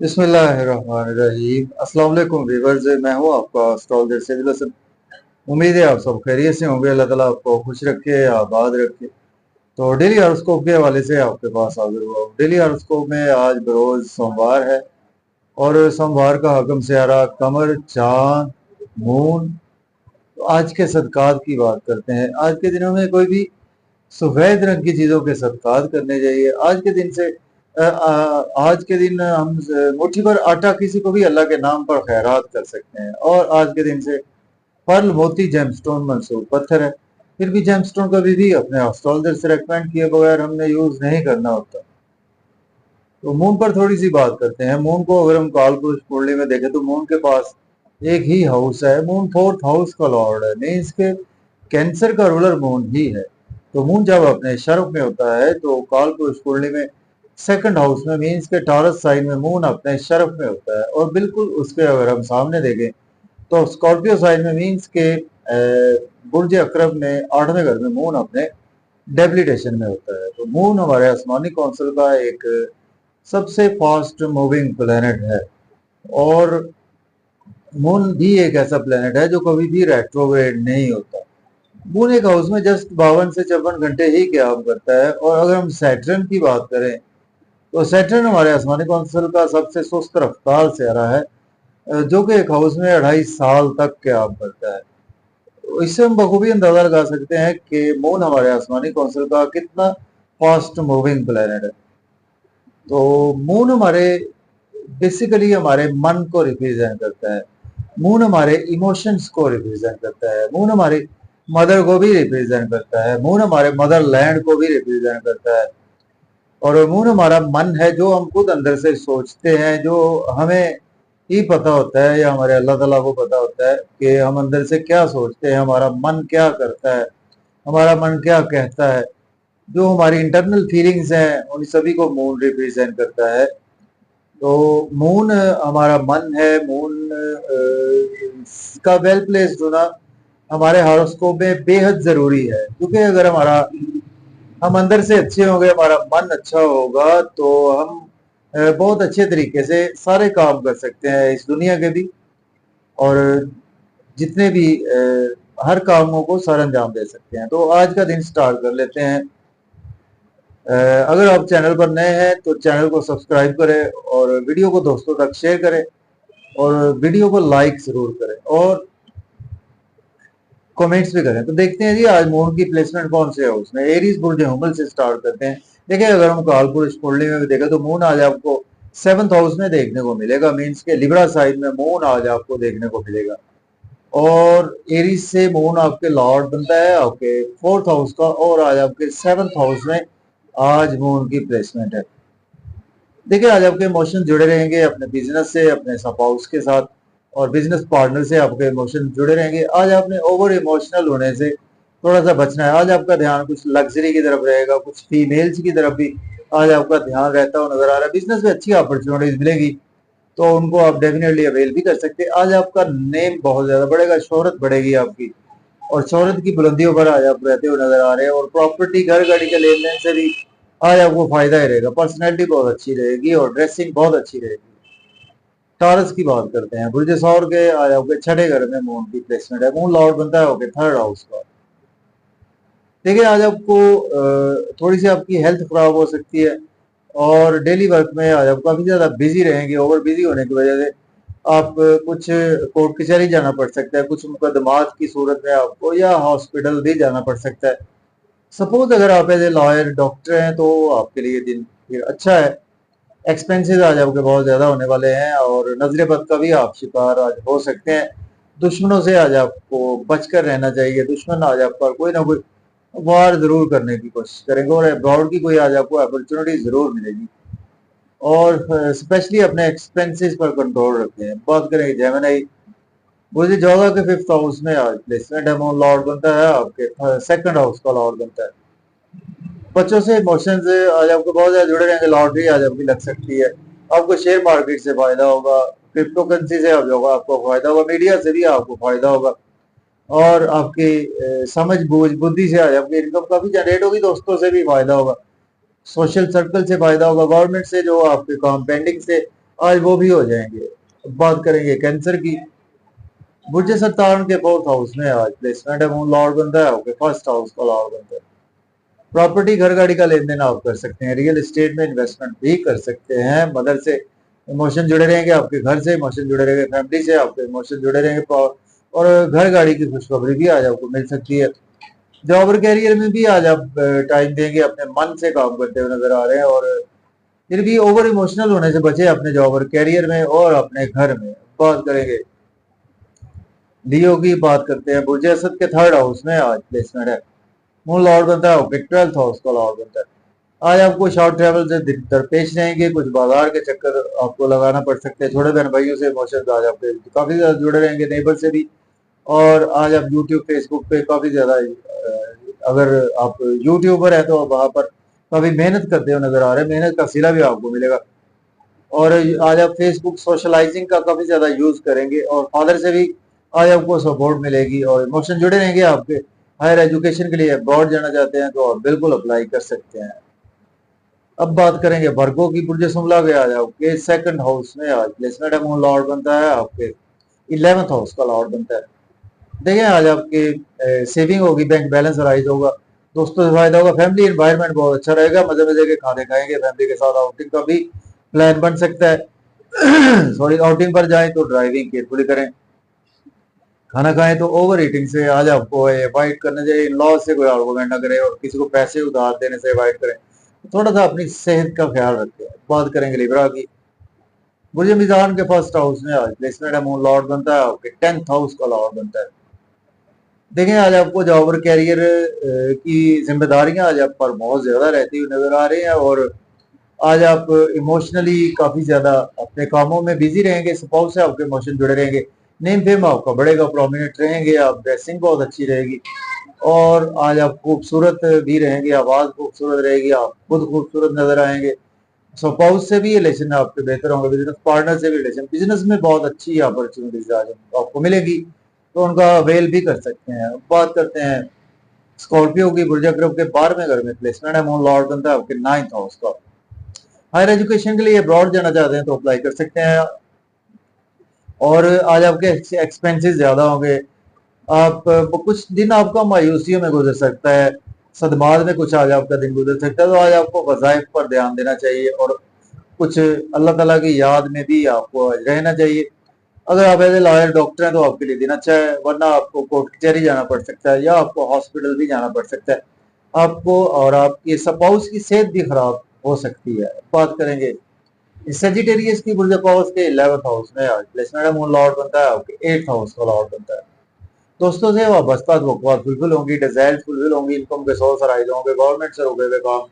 बिस्मिल्लाहिर्रहमानिर्रहीम। अस्सलाम वालेकुम व्यूअर्स, मैं हूँ आपका एस्ट्रोलॉजर सैयदुल हसन। उम्मीद है आप सब खैरियत से होंगे। अल्लाह ताला आपको खुश रखे, आबाद रखे। तो डेली हॉरोस्कोप के हवाले से आपके पास हाजिर हुआ हूँ। डेली हॉरोस्कोप में आज बरोज सोमवार है और सोमवार का हकम सियारा कमर, चांद, मून। तो आज के सदकात की बात करते हैं। आज के दिनों में कोई भी सफेद रंग की चीजों के सदकात करने चाहिए। आज के दिन से आज के दिन हम मुट्ठी भर आटा किसी को भी अल्लाह के नाम पर खैरात कर सकते हैं। और आज के दिन से पर्ल, मोती, जेमस्टोन मंसूब पत्थर है। फिर भी जेमस्टोन कभी भी अपने एस्ट्रोलजर से रेकमेंड किए बगैर हमने यूज नहीं करना होता। तो मून पर थोड़ी सी बात करते हैं। मून को अगर हम काल पुरुष कुंडली में देखें तो मून के पास एक ही हाउस है। मून फोर्थ हाउस का लॉर्ड है, मीन्स के कैंसर का रूलर मून ही है। तो मून जब अपने शर्फ में होता है तो काल पुरुष कुंडली में सेकंड हाउस में, मीन्स के टॉरस साइन में मून अपने शर्फ में होता है। और बिल्कुल उसके अगर हम सामने देखें तो स्कॉर्पियो साइन में, मीन्स के बुर्ज अकरब में 8वें घर में मून अपने डेबिलिटेशन में होता है। तो मून हमारे आसमानी कौंसिल का एक सबसे फास्ट मूविंग प्लेनेट है। और मून भी एक ऐसा प्लेनेट है जो कभी भी रेट्रोग्रेड नहीं होता। मून एक हाउस में जस्ट 52 से 54 घंटे ही काम करता है। और अगर हम सैटर्न की बात करें तो सैटर्न हमारे आसमानी कौंसिल का सबसे सुस्त रफ्तार सियारा है, जो कि एक हाउस में 2.5 साल तक काम करता है। तो इससे हम बखूबी अंदाजा लगा सकते हैं कि मून हमारे आसमानी कौंसिल का कितना फास्ट मूविंग प्लेनेट है। तो मून हमारे बेसिकली हमारे मन को रिप्रेजेंट करता है। मून हमारे इमोशंस को रिप्रेजेंट करता है। मून हमारी मदर को भी रिप्रेजेंट करता है। मून हमारे मदर लैंड को भी रिप्रेजेंट करता है। और मून हमारा मन है, जो हम खुद अंदर से सोचते हैं, जो हमें ही पता होता है या हमारे अल्लाह ताला को पता होता है कि हम अंदर से क्या सोचते हैं, हमारा मन क्या करता है, हमारा मन क्या कहता है। जो हमारी इंटरनल फीलिंग्स हैं उन सभी को मून रिप्रेजेंट करता है। तो मून हमारा मन है। मून का वेल प्लेस्ड होना हमारे हॉरोस्कोप में बेहद जरूरी है, क्योंकि अगर हम अंदर से अच्छे होंगे, हमारा मन अच्छा होगा, तो हम बहुत अच्छे तरीके से सारे काम कर सकते हैं इस दुनिया के भी, और जितने भी हर कामों को सर अंजाम दे सकते हैं। तो आज का दिन स्टार्ट कर लेते हैं। अगर आप चैनल पर नए हैं तो चैनल को सब्सक्राइब करें और वीडियो को दोस्तों तक शेयर करें और वीडियो को लाइक जरूर करें और कमेंट्स भी करें। तो देखते हैं जी आज मून की प्लेसमेंट कौन से है। उसमें एरीज बुर्ज हुमल से स्टार्ट करते हैं। देखिए अगर हम काल पुरुष कुंडली में भी देखें तो मून आज आपको 7th हाउस में देखने को मिलेगा, मीन्स के लिब्रा साइड में मून आज आपको देखने को मिलेगा। और एरीज से मून आपके लॉर्ड बनता है आपके 4th हाउस का, और आज आपके 7th हाउस में आज मून की प्लेसमेंट है। देखिए आज आपके इमोशन जुड़े रहेंगे अपने बिजनेस से, अपने स्पाउस के साथ और बिजनेस पार्टनर से आपके इमोशन जुड़े रहेंगे। आज आपने ओवर इमोशनल होने से थोड़ा सा बचना है। आज आपका ध्यान कुछ लग्जरी की तरफ रहेगा, कुछ फीमेल्स की तरफ भी आज आपका ध्यान रहता हुआ नजर आ रहा है। बिजनेस में अच्छी अपॉर्चुनिटीज मिलेगी तो उनको आप डेफिनेटली अवेल भी कर सकते हैं। आज आपका नेम बहुत ज्यादा बढ़ेगा, शोहरत बढ़ेगी आपकी, और शोहरत की बुलंदियों पर आज आप रहते हुए नजर आ रहे हैं। और प्रॉपर्टी, घर गाड़ी के लेन देन से भी आज आपको फायदा ही रहेगा। पर्सनैलिटी बहुत अच्छी रहेगी और ड्रेसिंग बहुत अच्छी रहेगी। टॉरस की बात करते हैं। बुर्ज सौर के आज आपके 6ठे घर में मून की प्लेसमेंट है। मून लॉर्ड बनता है आपके 3rd हाउस का। देखिए आज आपको थोड़ी सी आपकी हेल्थ खराब हो सकती है और डेली वर्क में आज आप काफी ज्यादा बिजी रहेंगे। ओवर बिजी होने की वजह से आप कुछ कोर्ट कचहरी जाना पड़ सकता है, कुछ मुकदमात की सूरत में आपको, या हॉस्पिटल भी जाना पड़ सकता है। सपोज अगर आप एज ए लॉयर, डॉक्टर हैं तो आपके लिए दिन फिर अच्छा है। एक्सपेंसेस आज आपके बहुत ज्यादा होने वाले हैं और नजर बद का भी आप शिकार आज हो सकते हैं। दुश्मनों से आज आपको बचकर रहना चाहिए। दुश्मन आज आप पर कोई ना कोई वार जरूर करने की कोशिश करेंगे और अब्रॉड की कोई आज आपको अपॉर्चुनिटी जरूर मिलेगी। और स्पेशली अपने एक्सपेंसेस पर कंट्रोल रखें। बात करें जेमिनी, मुझे 14 के 5th हाउस में आज प्लेसमेंट है। मून लॉर्ड बनता है आपके 2nd हाउस का लॉर्ड बनता है। बच्चों से इमोशंस आज आपको बहुत ज्यादा जुड़े रहेंगे। लॉटरी आज आपकी लग सकती है। आपको शेयर मार्केट से फायदा होगा, क्रिप्टो करेंसी से होगा आपको फायदा होगा, मीडिया से भी आपको फायदा होगा, और आपकी समझ बूझ बुद्धि से आज आपकी इनकम काफी जनरेट होगी। दोस्तों से भी फायदा होगा, सोशल सर्कल से फायदा होगा, गवर्नमेंट से जो आपके काम पेंडिंग से आज वो भी हो जाएंगे। अब बात करेंगे कैंसर की। बुर्ज सरतान के फोर्थ हाउस में आज प्लेसमेंट है, मून लॉर्ड बनता है आपके फर्स्ट हाउस का लॉर्ड बनता है। प्रॉपर्टी घर गाड़ी का लेन देन आप कर सकते हैं, रियल एस्टेट में इन्वेस्टमेंट भी कर सकते हैं। मदर से इमोशन जुड़े रहेंगे, आपके घर से इमोशन जुड़े रहेंगे, फैमिली से आपके इमोशन जुड़े रहेंगे, और घर गाड़ी की खुशखबरी भी आज आपको मिल सकती है। जॉब और कैरियर में भी आज आप टाइम देंगे, अपने मन से काम करते हुए नजर आ रहे हैं, और फिर भी ओवर इमोशनल होने से बचे अपने जॉब और कैरियर में और अपने घर में। बात करेंगे लियो की, बात करते हैं बुर्ज असद के थर्ड हाउस में आज प्लेसमेंट है, मून लॉर्ड बनता है ओके, 12th हाउस का लॉर्ड बनता है। आज आपको शॉर्ट ट्रेवल से दरपेश रहेंगे, कुछ बाजार के चक्कर आपको लगाना पड़ सकते हैं, छोटे बहन भाइयों से इमोशंस आज आपके काफी ज्यादा जुड़े रहेंगे, नेबर से भी। और आज आप यूट्यूब फेसबुक पे काफी ज्यादा, अगर आप यूट्यूबर है तो वहां पर काफी मेहनत करते हुए नजर आ रहे हैं, मेहनत का सिला भी आपको मिलेगा। और आज आप फेसबुक सोशलाइजिंग का काफी ज्यादा यूज करेंगे, और फादर से भी आज आपको सपोर्ट मिलेगी, और इमोशन जुड़े रहेंगे आपके। हायर एजुकेशन के लिए अब्रॉड जाना चाहते हैं तो आप बिल्कुल अप्लाई कर सकते हैं। अब बात करेंगे वर्गो की, बुर्ज सुमला के आज आपके सेकंड हाउस में आज प्लेसमेंट है, मून लॉर्ड बनता है आपके 11th हाउस का लॉर्ड बनता है। देखिए आज आपकी सेविंग होगी, बैंक बैलेंस राइज होगा, दोस्तों से फायदा होगा, फैमिली एनवायरनमेंट बहुत अच्छा रहेगा, मजे मजे के खाने खाएंगे, फैमिली के साथ आउटिंग का भी प्लान बन सकता है। सॉरी, आउटिंग पर जाएं तो ड्राइविंग केयरफुली करें, खाना खाएं तो ओवर ईटिंग से आज आपको अवॉइड करना चाहिए, इन लॉ से कोई आर्गूमेंट ना करें, और किसी को पैसे उधार देने से अवॉइड करें, थोड़ा सा अपनी सेहत का ख्याल रखें। बात करेंगे लिब्रा की, बुर्ज मिजान के फर्स्ट हाउस में आज प्लेसमेंट है, मून लॉर्ड बनता है आपके 10th हाउस का लॉर्ड बनता है। देखें आज आपको जॉब और कैरियर की जिम्मेदारियां आज आप पर बहुत ज्यादा रहती हुई नजर आ रही हैं, और आज आप इमोशनली काफी ज्यादा अपने कामों में बिजी रहेंगे, स्पाउस से आपके इमोशन जुड़े रहेंगे, नेम फेम आपका बढ़ेगा, प्रोमिनेंट रहेंगे आप, ड्रेसिंग बहुत अच्छी रहेगी, और आज आप खूबसूरत भी रहेंगे, आवाज खूबसूरत रहेगी, आप खुद खूबसूरत नजर आएंगे। स्पाउस से भी रिलेशन आपके बेहतर होंगे, बिजनेस पार्टनर से भी रिलेशन, बिजनेस में बहुत अच्छी अपॉर्चुनिटीज आज आपको मिलेगी, तो उनका अवेल भी कर सकते हैं। अब बात करते हैं स्कॉर्पियो की, बुर्ज अकरब के 12वें घर में प्लेसमेंट है, मून लॉर्ड बनता है आपके 9th हाउस का। हायर एजुकेशन के लिए अब्रॉड जाना चाहते हैं तो अप्लाई कर सकते हैं, और आज आपके एक्सपेंसेस ज्यादा होंगे, आप कुछ दिन आपका मायूसियों में गुजर सकता है, सदमात में कुछ आज आपका दिन गुजर सकता है, तो आज आपको वज़ाइफ पर ध्यान देना चाहिए, और कुछ अल्लाह ताला की याद में भी आपको रहना चाहिए। अगर आप एज ए लॉयर डॉक्टर हैं तो आपके लिए दिन अच्छा है, वरना आपको कोर्ट कचहरी जाना पड़ सकता है, या आपको हॉस्पिटल भी जाना पड़ सकता है आपको, और आपके स्पाउस की सेहत भी खराब हो सकती है। बात करेंगे सेजिटेरियस की, बुर्ज पाउस के 11th हाउस में आज प्लेसमेंट है, मून लॉर्ड बनता है आपके 8th हाउस का लॉर्ड बनता है। दोस्तों से वाबस्ता वक़्त फुलफिल होंगी, डिजायर फुलफिल होंगी, इनकम के सोर्स राइज होंगे, गवर्नमेंट से रुके हुए काम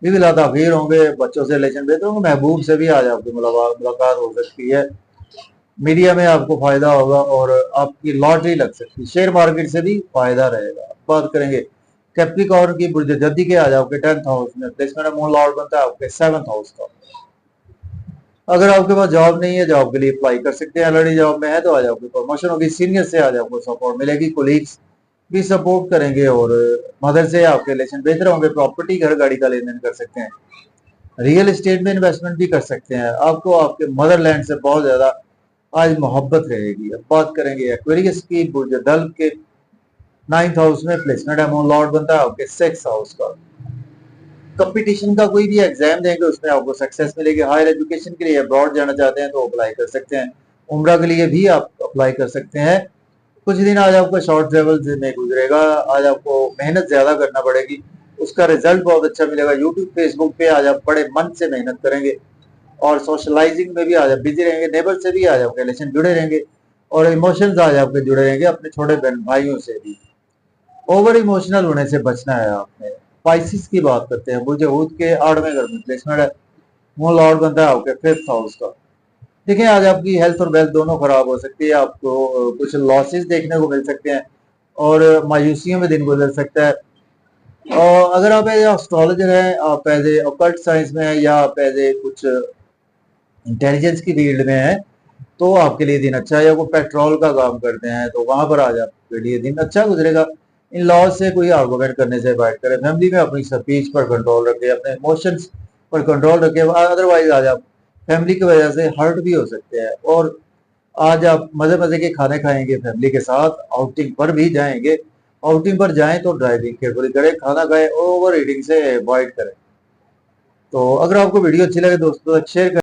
भी बिला ताखीर होंगे, बच्चों से रिलेशन बेहतर होंगे, महबूब से भी आज आपकी मुलाकात हो सकती है, मीडिया में आपको फायदा होगा, और आपकी लॉटरी लग सकती है, शेयर मार्केट से भी फायदा रहेगा। बात करेंगे कैप्रिकॉर्न की, बुर्ज जद्दी के आज आपके 10th हाउस में प्लेसमेंट है, मून लॉर्ड बनता है आपके 7th हाउस का। अगर आपके पास जॉब नहीं है, जॉब के लिए अप्लाई कर सकते हैं, ऑलरेडी जॉब में है तो आज आपको प्रमोशन होगी, सीनियर से आज आपको सपोर्ट मिलेगी, कोलीग्स भी सपोर्ट करेंगे, और मदर से आपके रिलेशन बेहतर होंगे, प्रॉपर्टी घर गाड़ी का लेन देन कर सकते हैं, रियल एस्टेट में इन्वेस्टमेंट भी कर सकते हैं, आपको आपके मदरलैंड से बहुत ज्यादा आज मोहब्बत रहेगी। अब बात करेंगे एक्वेरियस की, बुर्ज दल्ब के 9th हाउस में प्लेसमेंट है, मून लॉर्ड बनता है आपके 6th हाउस का। कंपटीशन का कोई भी एग्जाम देंगे उसमें आपको सक्सेस मिलेगी, हायर एजुकेशन के लिए अब्रॉड जाना चाहते हैं तो अप्लाई कर सकते हैं, उम्रा के लिए भी आप अप्लाई कर सकते हैं। कुछ दिन आज आपका शॉर्ट ट्रेवल में गुजरेगा, आज आपको मेहनत ज्यादा करना पड़ेगी, उसका रिजल्ट बहुत अच्छा मिलेगा। यूट्यूब फेसबुक पे आज आप बड़े मन से मेहनत करेंगे, और सोशलाइजिंग में भी आज आप बिजी रहेंगे, नेबर से भी आज आपके रिलेशन जुड़े रहेंगे, और इमोशंस आज आपके जुड़े रहेंगे अपने छोटे बहन भाइयों से भी। ओवर इमोशनल होने से बचना है आपने। स्पाइसिस की बात करते हैं, बुर्ज हूद के 8वें घर में प्लेसमेंट है, मून लॉर्ड बनता है आपके 5th हाउस का। देखिए आज आपकी हेल्थ और वेल्थ दोनों खराब हो सकती है, आपको कुछ लॉसेस देखने को मिल सकते हैं, और मायूसियों में दिन गुजर सकता है। और अगर आप एज एस्ट्रोलॉजर हैं, आप एज ए ऑकल्ट साइंस में हैं, या आप एज ए कुछ इंटेलिजेंस की फील्ड में है, तो आपके लिए दिन अच्छा है, या वो पेट्रोल का काम करते हैं तो वहां पर आज आपके लिए दिन अच्छा गुजरेगा। इन लॉज से कोई आर्गूमेंट करने से अवॉइड करें, फैमिली में अपनी स्पीच पर कंट्रोल रखें, अपने इमोशंस पर कंट्रोल रखें, अदरवाइज आज आप फैमिली की वजह से हर्ट भी हो सकते हैं। और आज आप मजे मजे के खाने खाएंगे फैमिली के साथ, आउटिंग पर भी जाएंगे, आउटिंग पर जाएं तो ड्राइविंग केयरफुली करें, खाना खाएं, ओवर ईटिंग से अवॉइड करें। तो अगर आपको वीडियो अच्छी लगे दोस्तों, शेयर